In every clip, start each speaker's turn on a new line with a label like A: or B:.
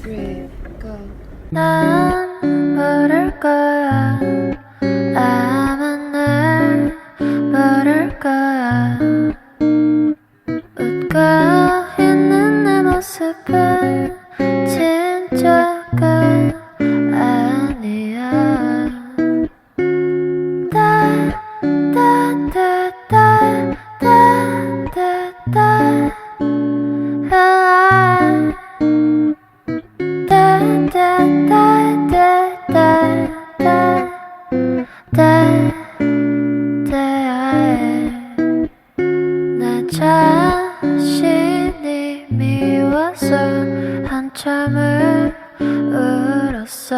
A: 3, go.
B: 난 모를 거야. 아마 날 모를 거야. 웃고 있는 내 모습은 진짜가 아니야. 내 자신이 미워서 한참을 울었어.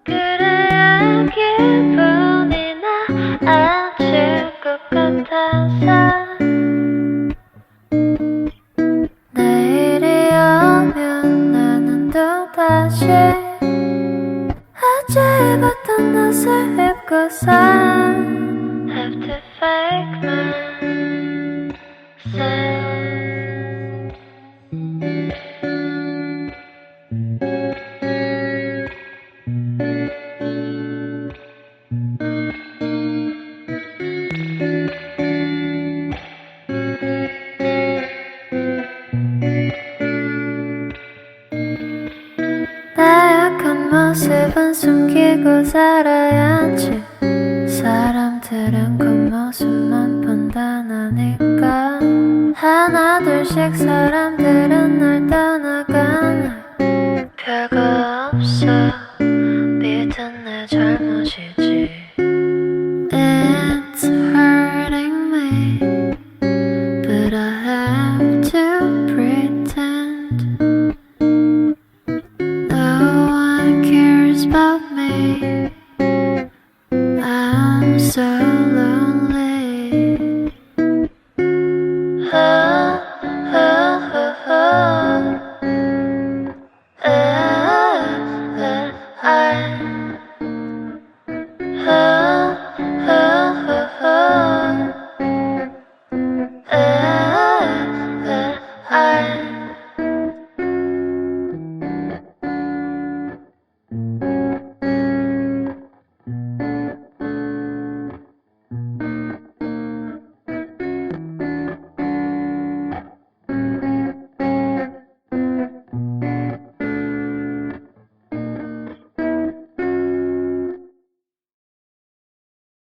B: 그래야 기분이 나아질 것 같아서 내일이 오면 나는 또다시 어제 입었던 옷을 입고서 Have to fake myself. 나약한 모습은 숨기고 살아야지. 사람들은 겉모습만 본다나니까. 하나 둘씩 사람들은 날 떠나